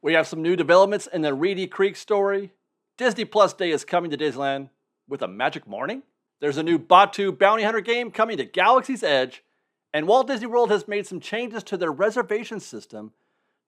We have some new developments in the Reedy Creek story. Disney Plus Day is coming to Disneyland with a magic morning. There's a new Batu bounty hunter game coming to Galaxy's Edge. And Walt Disney World has made some changes to their reservation system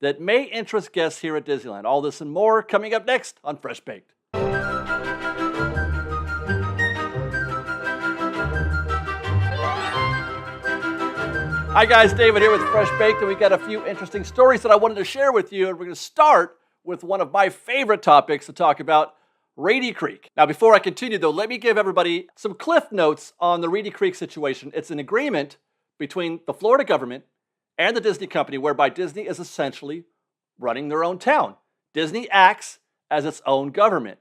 that may interest guests here at Disneyland. All this and more coming up next on Fresh Baked. Hi guys, David here with Fresh Baked, and we got a few interesting stories that I wanted to share with you. And we're going to start with one of my favorite topics to talk about, Reedy Creek. Now, before I continue though, let me give everybody some cliff notes on the Reedy Creek situation. It's an agreement between the Florida government and the Disney company whereby Disney is essentially running their own town. Disney acts as its own government.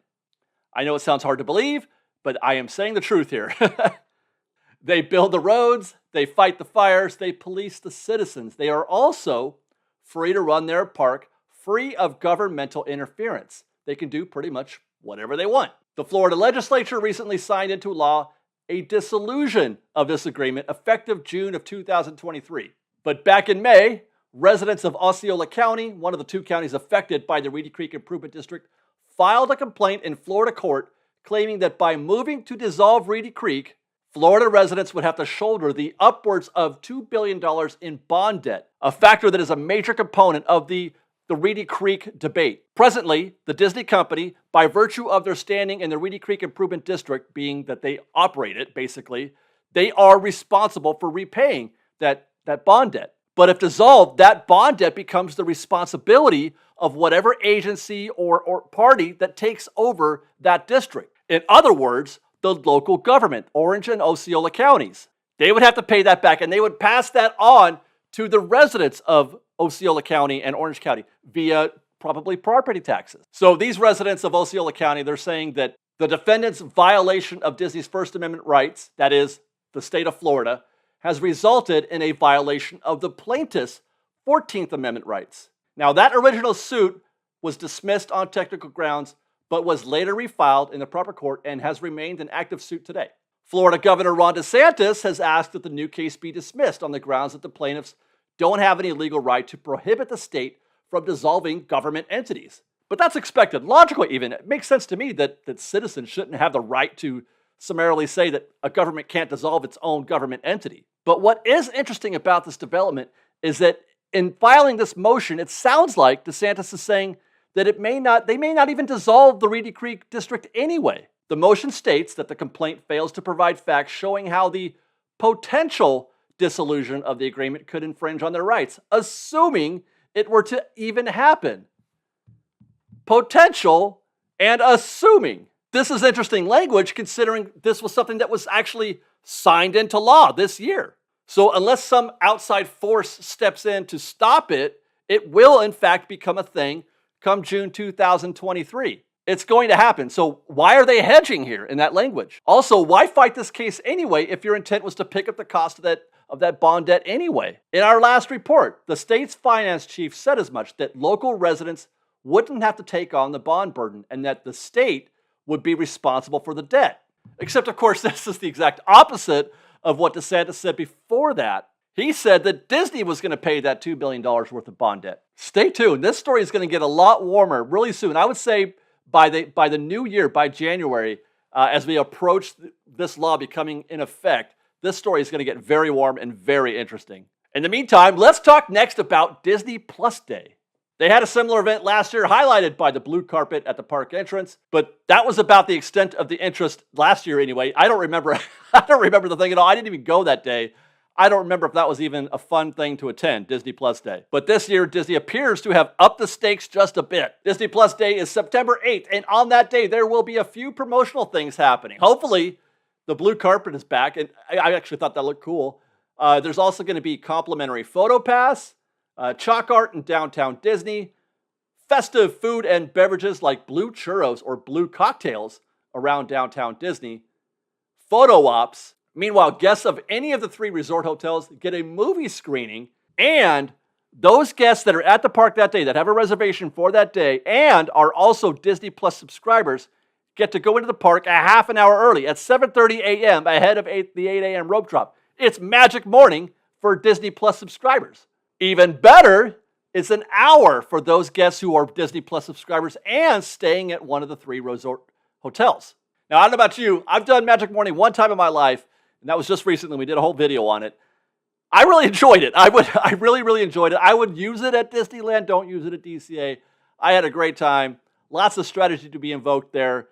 I know it sounds hard to believe, but I am saying the truth here. They build the roads, they fight the fires, they police the citizens. They are also free to run their park free of governmental interference. They can do pretty much whatever they want. The Florida legislature recently signed into law a dissolution of this agreement effective June of 2023. But back in May, residents of Osceola County, one of the two counties affected by the Reedy Creek Improvement District, filed a complaint in Florida court claiming that by moving to dissolve Reedy Creek, Florida residents would have to shoulder the upwards of $2 billion in bond debt, a factor that is a major component of the Reedy Creek debate. Presently, the Disney company, by virtue of their standing in the Reedy Creek Improvement District, being that they operate it, basically, they are responsible for repaying that bond debt. But if dissolved, that bond debt becomes the responsibility of whatever agency or party that takes over that district. In other words, the local government, Orange and Osceola counties. They would have to pay that back, and they would pass that on to the residents of Osceola County and Orange County via probably property taxes. So these residents of Osceola County, they're saying that the defendant's violation of Disney's First Amendment rights, that is, the state of Florida, has resulted in a violation of the plaintiff's 14th Amendment rights. Now, that original suit was dismissed on technical grounds, but was later refiled in the proper court and has remained an active suit today. Florida Governor Ron DeSantis has asked that the new case be dismissed on the grounds that the plaintiffs don't have any legal right to prohibit the state from dissolving government entities. But that's expected. Logically even, it makes sense to me that citizens shouldn't have the right to summarily say that a government can't dissolve its own government entity. But what is interesting about this development is that in filing this motion, it sounds like DeSantis is saying that they may not even dissolve the Reedy Creek district anyway. The motion states that the complaint fails to provide facts showing how the potential dissolution of the agreement could infringe on their rights, assuming it were to even happen. Potential and assuming. This is interesting language considering this was something that was actually signed into law this year. So unless some outside force steps in to stop it, it will in fact become a thing come June 2023. It's going to happen. So why are they hedging here in that language? Also, why fight this case anyway if your intent was to pick up the cost of that bond debt anyway? In our last report, the state's finance chief said as much, that local residents wouldn't have to take on the bond burden and that the state would be responsible for the debt. Except, of course, this is the exact opposite of what DeSantis said before that. He said that Disney was going to pay that $2 billion worth of bond debt. Stay tuned. This story is going to get a lot warmer really soon. I would say by the new year, by January, as we approach this law becoming in effect, this story is going to get very warm and very interesting. In the meantime, let's talk next about Disney Plus Day. They had a similar event last year highlighted by the blue carpet at the park entrance, but that was about the extent of the interest last year anyway. I don't remember the thing at all. I didn't even go that day. I don't remember if that was even a fun thing to attend, Disney Plus Day. But this year, Disney appears to have upped the stakes just a bit. Disney Plus Day is September 8th, and on that day, there will be a few promotional things happening. Hopefully, the blue carpet is back, and I actually thought that looked cool. There's also going to be complimentary photo pass, chalk art in downtown Disney, festive food and beverages like blue churros or blue cocktails around downtown Disney, photo ops. Meanwhile, guests of any of the 3 resort hotels get a movie screening, and those guests that are at the park that day, that have a reservation for that day, and are also Disney Plus subscribers, get to go into the park a half an hour early at 7:30 a.m. ahead of the 8 a.m. rope drop. It's magic morning for Disney Plus subscribers. Even better, is an hour for those guests who are Disney Plus subscribers and staying at one of the 3 resort hotels. Now, I don't know about you. I've done Magic Morning one time in my life, and that was just recently. We did a whole video on it. I really enjoyed it. I really enjoyed it. I would use it at Disneyland. Don't use it at DCA. I had a great time. Lots of strategy to be invoked there.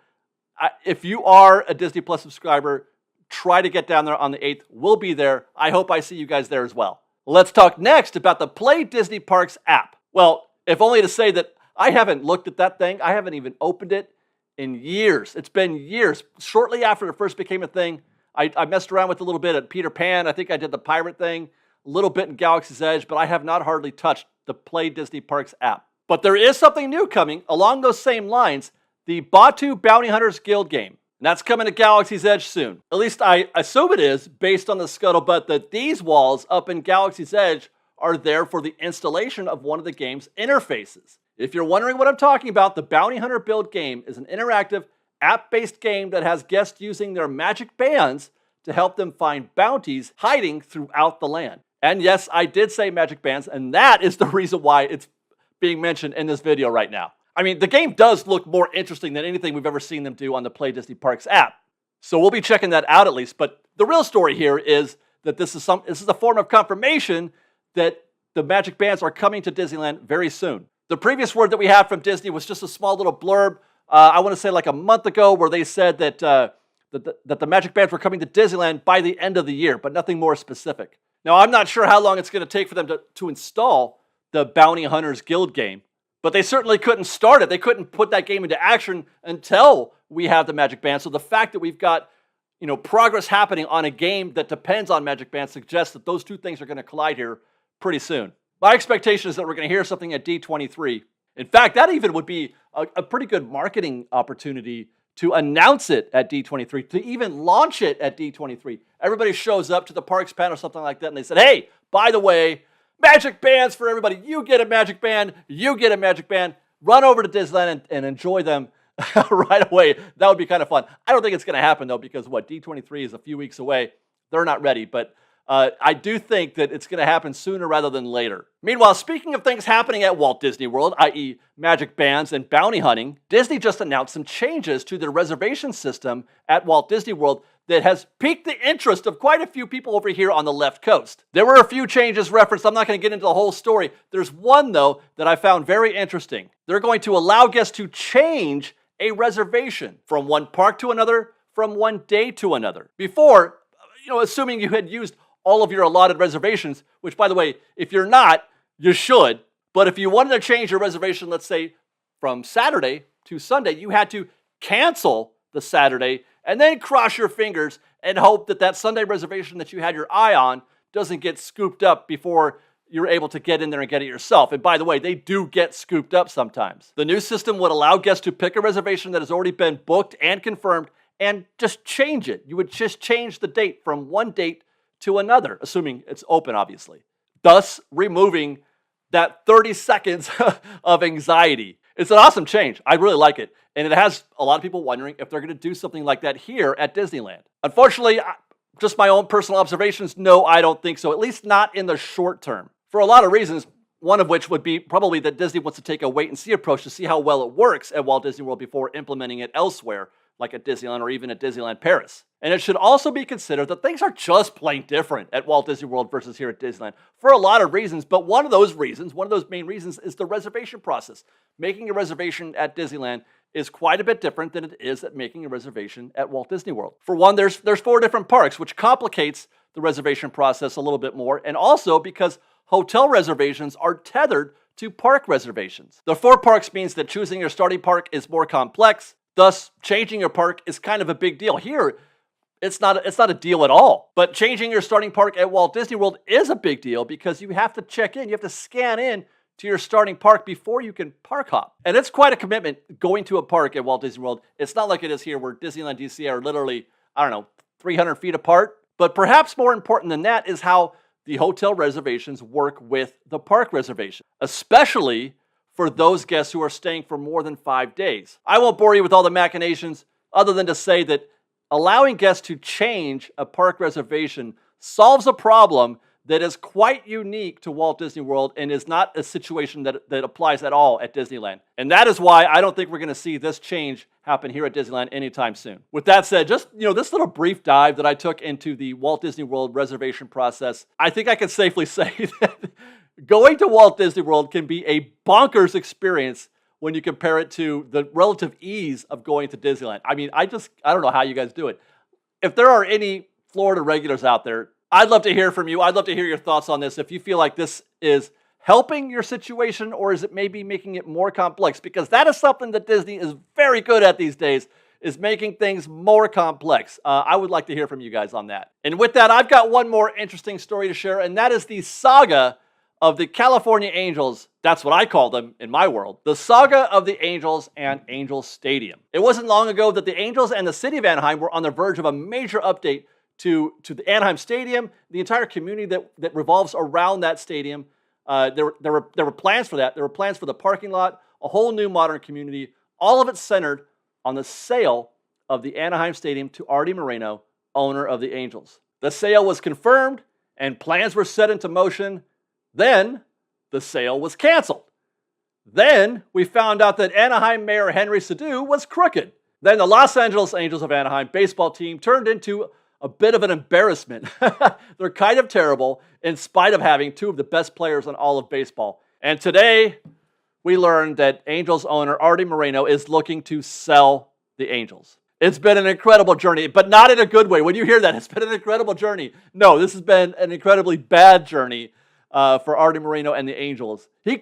If you are a Disney Plus subscriber, try to get down there on the 8th. We'll be there. I hope I see you guys there as well. Let's talk next about the Play Disney Parks app. Well, if only to say that I haven't looked at that thing. I haven't even opened it in years. It's been years. Shortly after it first became a thing, I messed around with it a little bit at Peter Pan. I think I did the pirate thing, a little bit in Galaxy's Edge, but I have not hardly touched the Play Disney Parks app. But there is something new coming along those same lines, the Batu Bounty Hunters Guild game. And that's coming to Galaxy's Edge soon. At least I assume it is, based on the scuttlebutt that these walls up in Galaxy's Edge are there for the installation of one of the game's interfaces. If you're wondering what I'm talking about, the Bounty Hunter Build game is an interactive, app-based game that has guests using their magic bands to help them find bounties hiding throughout the land. And yes, I did say magic bands, and that is the reason why it's being mentioned in this video right now. I mean, the game does look more interesting than anything we've ever seen them do on the Play Disney Parks app. So we'll be checking that out at least. But the real story here is that this is a form of confirmation that the magic bands are coming to Disneyland very soon. The previous word that we had from Disney was just a small little blurb, I want to say like a month ago, where they said that, that the magic bands were coming to Disneyland by the end of the year, but nothing more specific. Now, I'm not sure how long it's going to take for them to install the Bounty Hunters Guild game, but they certainly couldn't start it. They couldn't put that game into action until we have the magic band. So the fact that we've got, progress happening on a game that depends on magic band suggests that those two things are going to collide here pretty soon. My expectation is that we're going to hear something at D23. In fact, that even would be a pretty good marketing opportunity to announce it at D23, to even launch it at D23. Everybody shows up to the parks panel or something like that, and they said, hey, by the way, magic bands for everybody. You get a magic band. You get a magic band. Run over to Disneyland and enjoy them right away. That would be kind of fun. I don't think it's going to happen, though, because D23 is a few weeks away. They're not ready, but I do think that it's going to happen sooner rather than later. Meanwhile, speaking of things happening at Walt Disney World, i.e. magic bands and bounty hunting, Disney just announced some changes to their reservation system at Walt Disney World that has piqued the interest of quite a few people over here on the left coast. There were a few changes referenced. I'm not going to get into the whole story. There's one, though, that I found very interesting. They're going to allow guests to change a reservation from one park to another, from one day to another. Before, assuming you had used all of your allotted reservations, which, by the way, if you're not, you should. But if you wanted to change your reservation, let's say from Saturday to Sunday, you had to cancel the Saturday and then cross your fingers and hope that that Sunday reservation that you had your eye on doesn't get scooped up before you're able to get in there and get it yourself. And by the way, they do get scooped up sometimes. The new system would allow guests to pick a reservation that has already been booked and confirmed and just change it. You would just change the date from one date to another, assuming it's open, obviously, thus removing that 30 seconds of anxiety. It's an awesome change. I really like it. And it has a lot of people wondering if they're going to do something like that here at Disneyland. Unfortunately, just my own personal observations, no, I don't think so, at least not in the short term. For a lot of reasons, one of which would be probably that Disney wants to take a wait-and-see approach to see how well it works at Walt Disney World before implementing it elsewhere, like at Disneyland or even at Disneyland Paris. And it should also be considered that things are just plain different at Walt Disney World versus here at Disneyland for a lot of reasons. But one of those main reasons is the reservation process. Making a reservation at Disneyland is quite a bit different than it is at making a reservation at Walt Disney World. For one, there's 4 different parks, which complicates the reservation process a little bit more. And also because hotel reservations are tethered to park reservations. The 4 parks means that choosing your starting park is more complex. Thus, changing your park is kind of a big deal. Here, it's not a deal at all. But changing your starting park at Walt Disney World is a big deal because you have to check in. You have to scan in to your starting park before you can park hop. And it's quite a commitment going to a park at Walt Disney World. It's not like it is here where Disneyland and DCA are literally, 300 feet apart. But perhaps more important than that is how the hotel reservations work with the park reservation, especially for those guests who are staying for more than 5 days. I won't bore you with all the machinations other than to say that allowing guests to change a park reservation solves a problem that is quite unique to Walt Disney World and is not a situation that applies at all at Disneyland. And that is why I don't think we're going to see this change happen here at Disneyland anytime soon. With that said, just this little brief dive that I took into the Walt Disney World reservation process, I think I can safely say that going to Walt Disney World can be a bonkers experience when you compare it to the relative ease of going to Disneyland. I mean, I don't know how you guys do it. If there are any Florida regulars out there, I'd love to hear from you. I'd love to hear your thoughts on this. If you feel like this is helping your situation, or is it maybe making it more complex? Because that is something that Disney is very good at these days, is making things more complex. I would like to hear from you guys on that. And with that, I've got one more interesting story to share, and that is the saga of the California Angels. That's what I call them in my world. The saga of the Angels and Angels Stadium. It wasn't long ago that the Angels and the city of Anaheim were on the verge of a major update to the Anaheim Stadium, the entire community that revolves around that stadium. There were plans for that. There were plans for the parking lot, a whole new modern community, all of it centered on the sale of the Anaheim Stadium to Artie Moreno, owner of the Angels. The sale was confirmed and plans were set into motion. Then the sale was canceled. Then we found out that Anaheim Mayor Henry Sadu was crooked. Then the Los Angeles Angels of Anaheim baseball team turned into a bit of an embarrassment. They're kind of terrible in spite of having two of the best players in all of baseball. And today we learned that Angels owner Artie Moreno is looking to sell the Angels. It's been an incredible journey, but not in a good way. When you hear that, it's been an incredible journey. No, this has been an incredibly bad journey for Artie Moreno and the Angels. He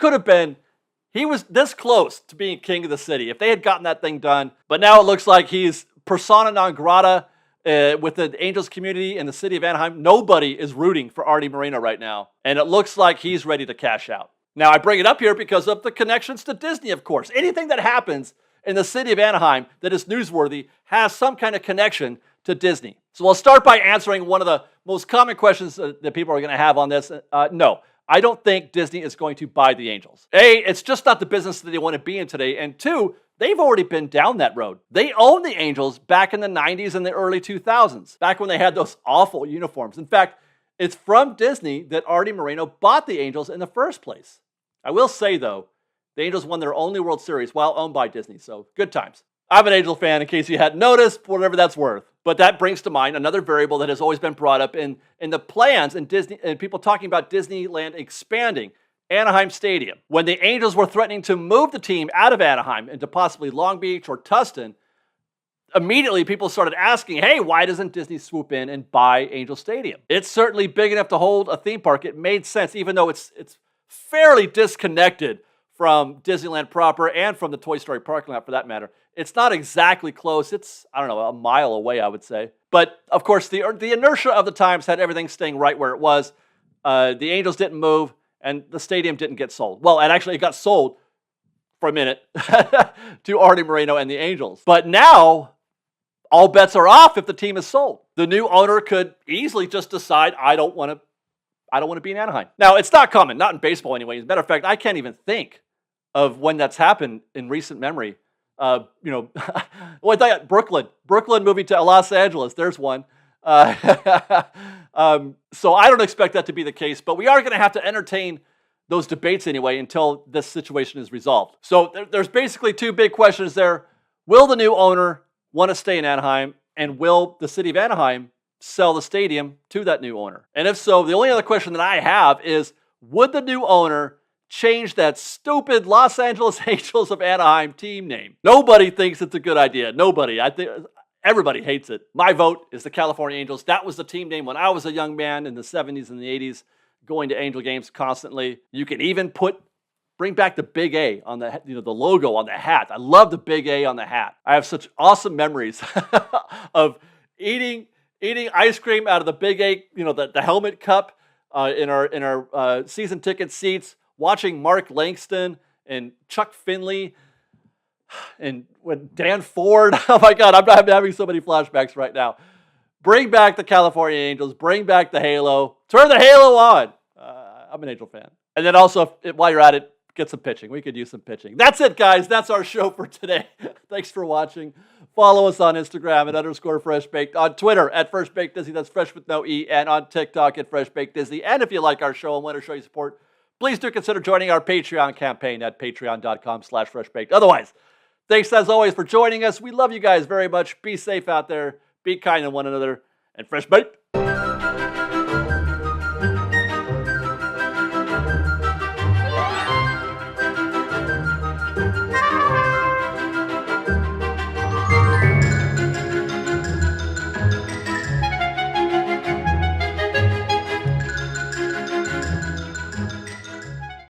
was this close to being king of the city if they had gotten that thing done. But now it looks like he's persona non grata with the Angels community in the city of Anaheim. Nobody is rooting for Artie Moreno right now. And it looks like he's ready to cash out. Now, I bring it up here because of the connections to Disney, of course. Anything that happens in the city of Anaheim that is newsworthy has some kind of connection to Disney. So I'll start by answering one of the most common questions that people are going to have on this. No, I don't think Disney is going to buy the Angels. A, it's just not the business that they want to be in today. And two, they've already been down that road. They owned the Angels back in the 90s and the early 2000s, back when they had those awful uniforms. In fact, it's from Disney that Artie Moreno bought the Angels in the first place. I will say, though, the Angels won their only World Series while owned by Disney, so good times. I'm an Angel fan, in case you hadn't noticed, whatever that's worth. But that brings to mind another variable that has always been brought up in the plans in Disney, and people talking about Disneyland expanding Anaheim Stadium. When the Angels were threatening to move the team out of Anaheim into possibly Long Beach or Tustin, immediately people started asking, hey, why doesn't Disney swoop in and buy Angel Stadium? It's certainly big enough to hold a theme park. It made sense, even though it's fairly disconnected from Disneyland proper and from the Toy Story parking lot for that matter. It's not exactly close. It's, I don't know, a mile away, I would say. But, of course, the inertia of the times had everything staying right where it was. The Angels didn't move, and the stadium didn't get sold. Well, and actually, it got sold for a minute to Artie Moreno and the Angels. But now, all bets are off if the team is sold. The new owner could easily just decide, I don't want to be in Anaheim. Now, it's not common, not in baseball anyway. As a matter of fact, I can't even think of when that's happened in recent memory. Well, I thought Brooklyn moving to Los Angeles. There's one. So I don't expect that to be the case, but we are going to have to entertain those debates anyway until this situation is resolved. So there's basically two big questions there. Will the new owner want to stay in Anaheim, and will the city of Anaheim sell the stadium to that new owner? And if so, the only other question that I have is, would the new owner change that stupid Los Angeles Angels of Anaheim team name? Nobody thinks it's a good idea. Nobody. I think everybody hates it. My vote is the California Angels. That was the team name when I was a young man in the 70s and the 80s, going to Angel games constantly. You can even bring back the big A on the logo on the hat. I love the big A on the hat. I have such awesome memories of eating ice cream out of the big A, the helmet cup in our season ticket seats, watching Mark Langston and Chuck Finley and when Dan Ford. Oh my God, I'm having so many flashbacks right now. Bring back the California Angels. Bring back the halo. Turn the halo on. I'm an Angel fan. And then also, while you're at it, get some pitching. We could use some pitching. That's it, guys. That's our show for today. Thanks for watching. Follow us on Instagram at _FreshBaked, on Twitter at FreshBakedDisney, that's fresh with no E, and on TikTok at FreshBakedDisney. And if you like our show and want to show your support, please do consider joining our Patreon campaign at patreon.com/freshbaked. Otherwise, thanks as always for joining us. We love you guys very much. Be safe out there. Be kind to one another. And Fresh Baked.